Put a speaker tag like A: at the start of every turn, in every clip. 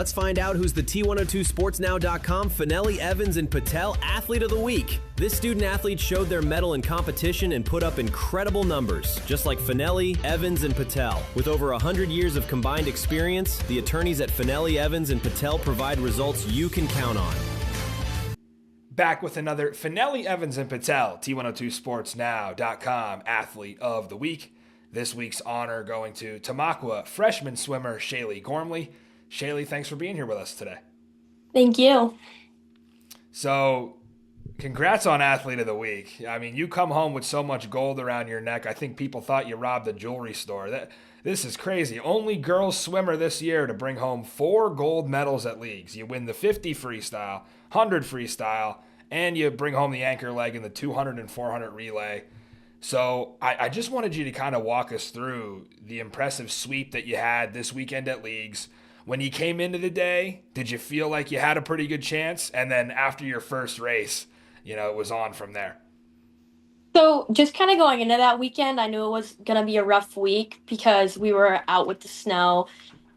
A: Let's find out who's the T102sportsnow.com Fanelli, Evans, and Patel Athlete of the Week. This student-athlete showed their mettle in competition and put up incredible numbers, just like Fanelli, Evans, and Patel. With over 100 years of combined experience, the attorneys at Fanelli, Evans, and Patel provide results you can count on.
B: Back with another Fanelli, Evans, and Patel, T102sportsnow.com Athlete of the Week. This week's honor going to Tamaqua freshman swimmer Shaylee Gormley. Shaylee, thanks for being here with us today.
C: Thank you.
B: So, congrats on Athlete of the Week. I mean, you come home with so much gold around your neck, I think people thought you robbed a jewelry store. This is crazy. Only girls swimmer this year to bring home 4 gold medals at leagues. You win the 50 freestyle, 100 freestyle, and you bring home the anchor leg in the 200 and 400 relay. So I just wanted you to kind of walk us through the impressive sweep that you had this weekend at leagues. When you came into the day, did you feel like you had a pretty good chance? And then after your first race, it was on from there.
C: So just kind of going into that weekend, I knew it was going to be a rough week because we were out with the snow.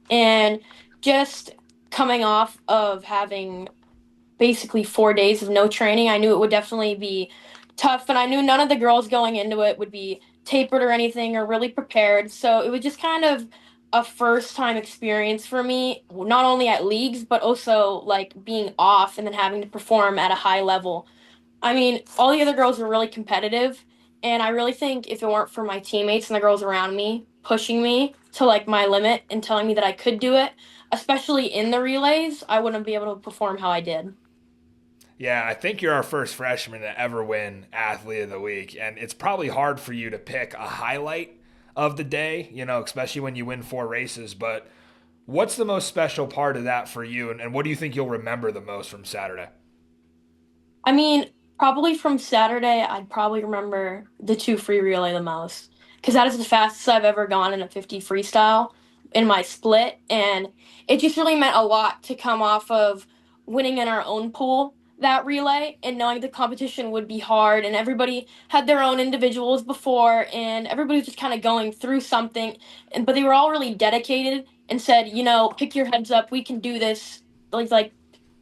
C: And just coming off of having basically 4 days of no training, I knew it would definitely be tough. And I knew none of the girls going into it would be tapered or anything or really prepared. So it was just kind of a first-time experience for me, not only at leagues, but also like being off and then having to perform at a high level. I mean, all the other girls were really competitive, and I really think if it weren't for my teammates and the girls around me pushing me to like my limit and telling me that I could do it, especially in the relays, I wouldn't be able to perform how I did.
B: Yeah, I think you're our first freshman to ever win Athlete of the Week, and it's probably hard for you to pick a highlight of the day, especially when you win 4 races. But what's the most special part of that for you, and what do you think you'll remember the most from Saturday?
C: I mean, probably from Saturday, I'd probably remember the 2 free relay the most because that is the fastest I've ever gone in a 50 freestyle in my split, and it just really meant a lot to come off of winning in our own pool that relay and knowing the competition would be hard and everybody had their own individuals before and everybody was just kind of going through something, but they were all really dedicated and said, pick your heads up, we can do this. Like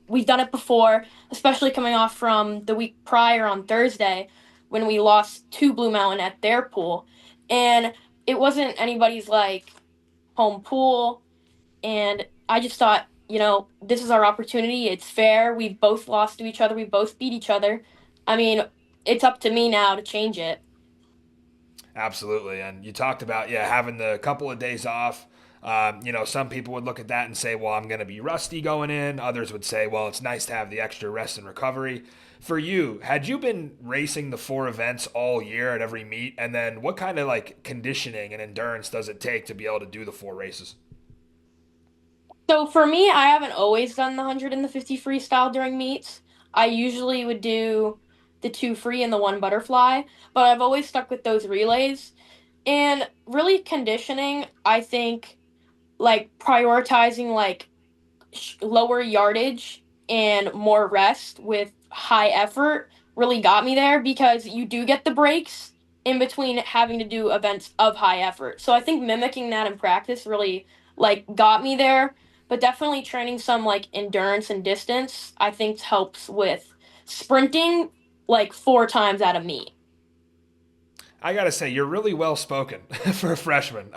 C: we've done it before, especially coming off from the week prior on Thursday when we lost to Blue Mountain at their pool. And it wasn't anybody's like home pool. And I just thought, this is our opportunity. It's fair. We've both lost to each other. We both beat each other. I mean, it's up to me now to change it.
B: Absolutely. And you talked about, having the couple of days off. Some people would look at that and say, well, I'm going to be rusty going in. Others would say, well, it's nice to have the extra rest and recovery. For you, had you been racing the 4 events all year at every meet? And then what kind of conditioning and endurance does it take to be able to do the 4 races?
C: So for me, I haven't always done the 100 and the 50 freestyle during meets. I usually would do the 2 free and the 1 butterfly, but I've always stuck with those relays. And really conditioning, I think, prioritizing lower yardage and more rest with high effort really got me there because you do get the breaks in between having to do events of high effort. So I think mimicking that in practice really got me there, but definitely training some endurance and distance I think helps with sprinting 4 times at a meet.
B: I gotta say, you're really well spoken for a freshman.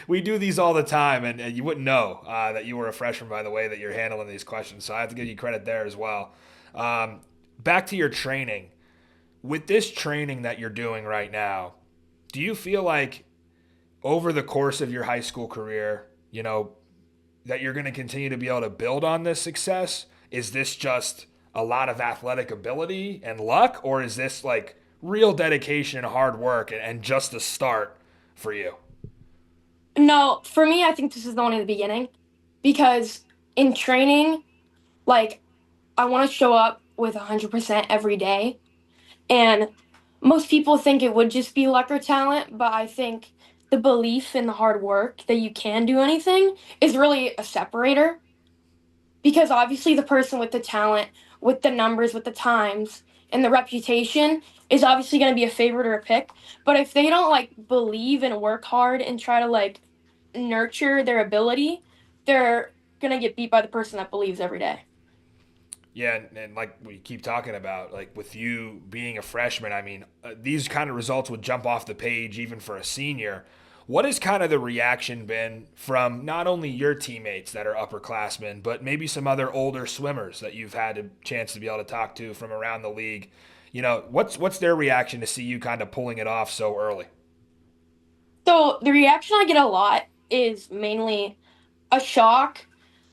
B: We do these all the time, and you wouldn't know that you were a freshman by the way that you're handling these questions. So I have to give you credit there as well. Back to your training. With this training that you're doing right now, do you feel like over the course of your high school career, that you're going to continue to be able to build on this success? Is this just a lot of athletic ability and luck, or is this real dedication and hard work and just the start for you?
C: No, for me, I think this is only the beginning because in training, I want to show up with 100% every day. And most people think it would just be luck or talent, but I think the belief in the hard work that you can do anything is really a separator. Because obviously the person with the talent, with the numbers, with the times, and the reputation is obviously going to be a favorite or a pick. But if they don't believe and work hard and try to nurture their ability, they're gonna get beat by the person that believes every day.
B: Yeah, and like we keep talking about, like with you being a freshman, I mean, these kind of results would jump off the page even for a senior. What has kind of the reaction been from not only your teammates that are upperclassmen, but maybe some other older swimmers that you've had a chance to be able to talk to from around the league? What's their reaction to see you kind of pulling it off so early?
C: So the reaction I get a lot is mainly a shock,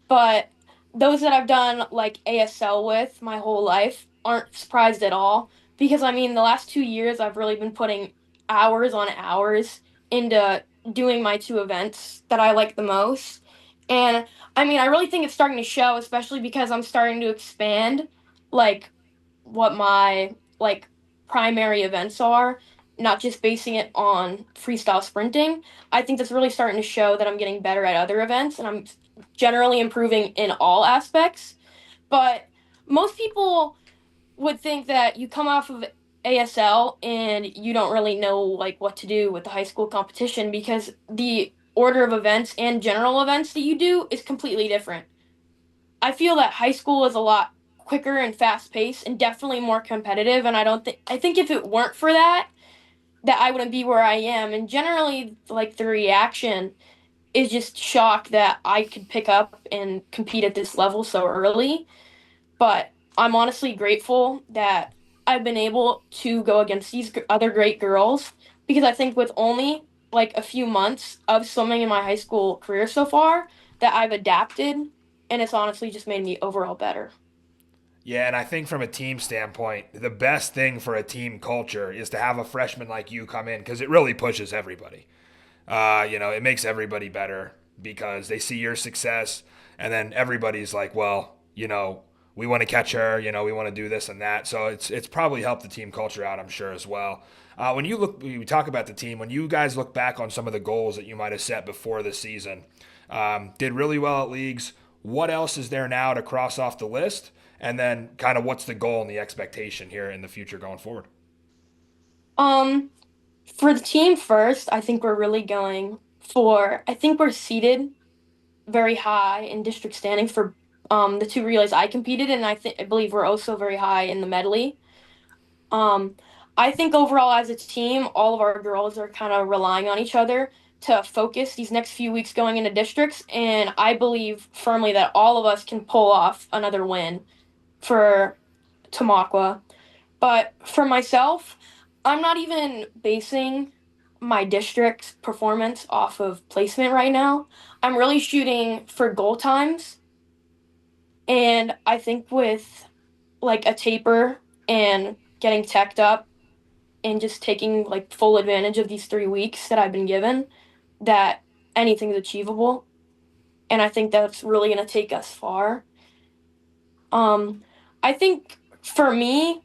C: but those that I've done like ASL with my whole life aren't surprised at all because I mean the last 2 years I've really been putting hours on hours into doing my two events that I like the most. And I mean I really think it's starting to show, especially because I'm starting to expand like what my like primary events are, not just basing it on freestyle sprinting. I think that's really starting to show that I'm getting better at other events and I'm generally improving in all aspects. But most people would think that you come off of ASL and you don't really know like what to do with the high school competition because the order of events and general events that you do is completely different. I feel that high school is a lot quicker and fast paced and definitely more competitive and I think if it weren't for that I wouldn't be where I am and generally like the reaction is just shock that I could pick up and compete at this level so early. But I'm honestly grateful that I've been able to go against these other great girls because I think with only like a few months of swimming in my high school career so far, that I've adapted and it's honestly just made me overall better.
B: Yeah, and I think from a team standpoint, the best thing for a team culture is to have a freshman like you come in because it really pushes everybody. It makes everybody better because they see your success, and then everybody's like, well, we want to catch her, we want to do this and that. So it's probably helped the team culture out, I'm sure as well. We talk about the team. When you guys look back on some of the goals that you might have set before the season, did really well at leagues. What else is there now to cross off the list? And then kind of what's the goal and the expectation here in the future going forward?
C: Um, for the team first, I think we're really going for, I think we're seated very high in district standings for the two relays I competed in. I believe we're also very high in the medley. Um, I think overall as a team, all of our girls are kind of relying on each other to focus these next few weeks going into districts, and I believe firmly that all of us can pull off another win for Tamaqua. But for myself, I'm not even basing my district's performance off of placement right now. I'm really shooting for goal times. And I think with like a taper and getting teched up and just taking like full advantage of these 3 weeks that I've been given, that anything's achievable. And I think that's really going to take us far. Um, I think for me,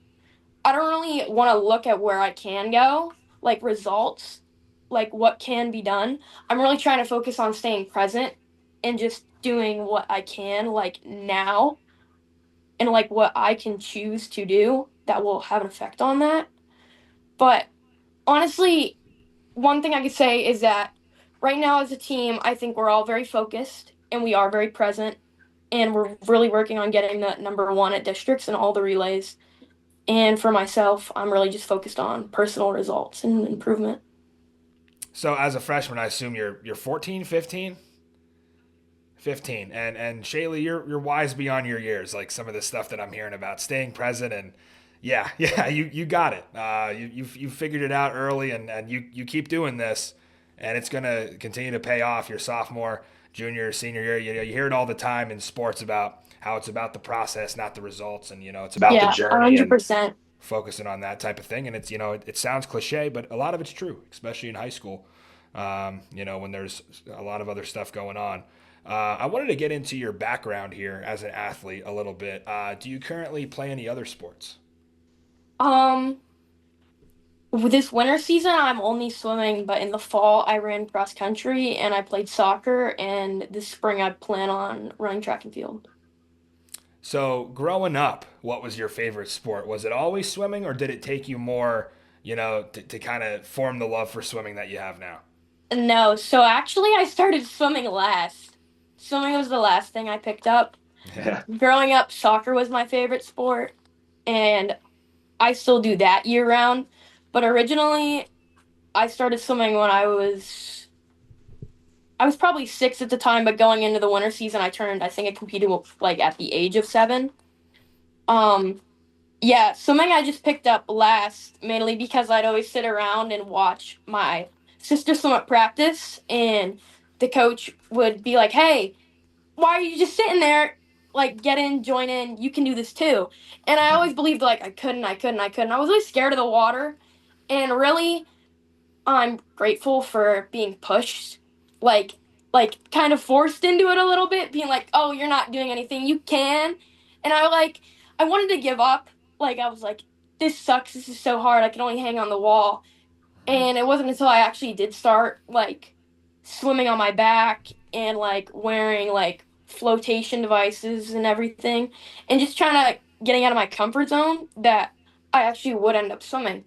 C: I don't really want to look at where I can go, like results, like what can be done. I'm really trying to focus on staying present and just doing what I can, like now, and like what I can choose to do that will have an effect on that. But honestly, one thing I could say is that right now as a team, I think we're all very focused and we are very present, and we're really working on getting the number one at districts and all the relays. And for myself, I'm really just focused on personal results and improvement.
B: So as a freshman, I assume you're 14, 15? 15. And Shaylee, you're wise beyond your years. Like some of the stuff that I'm hearing about staying present and yeah, yeah, you got it. You figured it out early, and you keep doing this, and it's gonna continue to pay off your sophomore, junior, senior year. You hear it all the time in sports about how it's about the process, not the results, and it's about the
C: Yeah,
B: journey and
C: 100%.
B: focusing on that type of thing. And it's it sounds cliche, but a lot of it's true, especially in high school. When there's a lot of other stuff going on. I wanted to get into your background here as an athlete a little bit. Do you currently play any other sports?
C: Um, with this winter season, I'm only swimming, but in the fall, I ran cross country and I played soccer, and this spring, I plan on running track and field.
B: So, growing up, what was your favorite sport? Was it always swimming, or did it take you more, to kind of form the love for swimming that you have now?
C: No, so actually, I started swimming last. swimming was the last thing I picked up.
D: Yeah.
C: Growing up, soccer was my favorite sport, and I still do that year round. But originally, I started swimming when I was probably 6 at the time, but going into the winter season, I competed like at the age of 7. Yeah, swimming I just picked up last, mainly because I'd always sit around and watch my sister swim at practice, and the coach would be like, "Hey, why are you just sitting there? Like, get in, join in, you can do this too." And I always believed, like, I couldn't. I was always scared of the water, and really, I'm grateful for being pushed, like, kind of forced into it a little bit, being like, "Oh, you're not doing anything, you can." And I wanted to give up. Like, I was like, "This sucks, this is so hard, I can only hang on the wall." And it wasn't until I actually did start, like, swimming on my back and, like, wearing, like, flotation devices and everything, and just trying to getting out of my comfort zone, that I actually would end up swimming.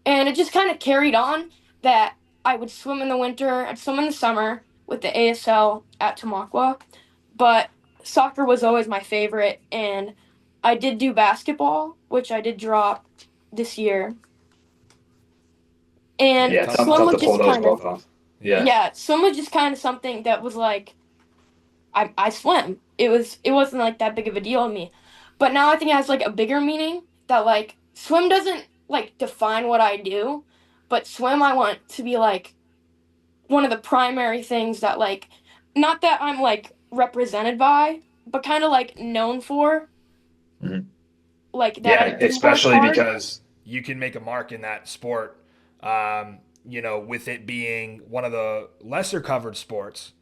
C: And it just kind of carried on that I would swim in the winter, I'd swim in the summer with the ASL at Tamaqua, but soccer was always my favorite, and I did do basketball, which I did drop this year. And
D: Yeah,
C: swim
D: tough
C: was
D: to pull
C: just
D: those
C: kind
D: both
C: of
D: off. Yeah.
C: yeah, swim was just kind of something that was like I swim. It wasn't like that big of a deal to me. But now I think it has like a bigger meaning, that like swim doesn't like define what I do, but swim I want to be like one of the primary things that, like, not that I'm like represented by, but kind of like known for.
D: Mhm.
C: Like that
D: Yeah,
C: I do work
D: especially
C: hard.
D: because
B: You can make a mark in that sport, with it being one of the lesser covered sports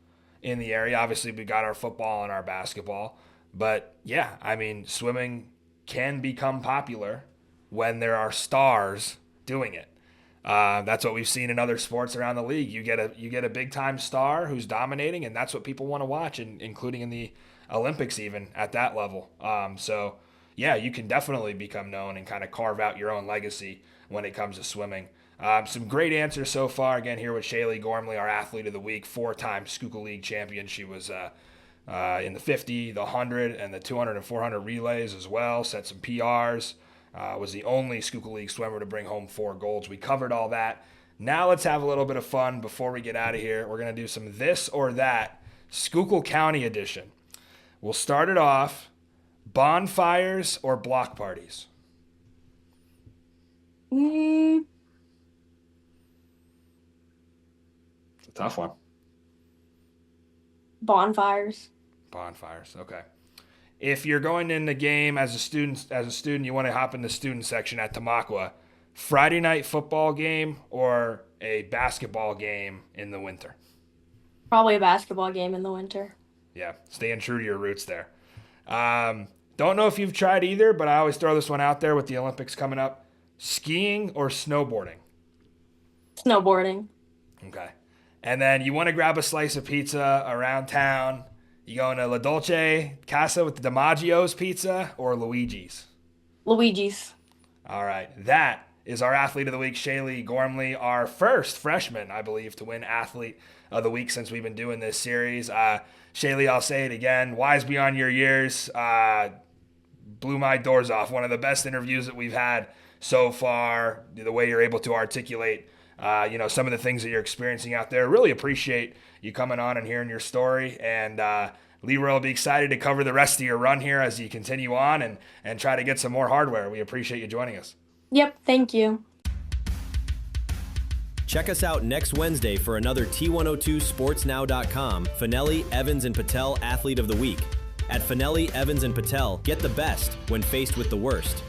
B: in the area. Obviously, we got our football and our basketball, but yeah, I mean, swimming can become popular when there are stars doing it. That's what we've seen in other sports around the league. You get a big time star who's dominating, and that's what people want to watch, and including in the Olympics even at that level. So yeah, you can definitely become known and kind of carve out your own legacy when it comes to swimming. Some great answers so far. Again, here with Shaylee Gormley, our athlete of the week, 4-time Schuylkill League champion. She was in the 50, the 100, and the 200 and 400 relays as well. Set some PRs. Was the only Schuylkill League swimmer to bring home 4 golds. We covered all that. Now let's have a little bit of fun before we get out of here. We're going to do some this or that Schuylkill County edition. We'll start it off. Bonfires or block parties?
C: Mm,
D: it's a tough one.
C: bonfires.
B: Bonfires, okay. If you're going in the game as a student, you want to hop in the student section at Tamaqua, Friday night football game or a basketball game in the winter?
C: Probably a basketball game in the winter.
B: Yeah, staying true to your roots there. Don't know if you've tried either, but I always throw this one out there with the Olympics coming up. Skiing or snowboarding?
C: Snowboarding.
B: Okay. And then you want to grab a slice of pizza around town. You going to La Dolce Casa with the DiMaggio's pizza or Luigi's?
C: Luigi's.
B: All right. That is our athlete of the week, Shaylee Gormley, our first freshman, I believe, to win athlete of the week since we've been doing this series. Shaylee, I'll say it again, wise beyond your years, blew my doors off. One of the best interviews that we've had so far, the way you're able to articulate some of the things that you're experiencing out there. Really appreciate you coming on and hearing your story. And Leroy will be excited to cover the rest of your run here as you continue on and try to get some more hardware. We appreciate you joining us.
C: Yep, thank you.
A: Check us out next Wednesday for another T102sportsnow.com Fanelli, Evans, and Patel Athlete of the Week. At Fanelli, Evans, and Patel, get the best when faced with the worst.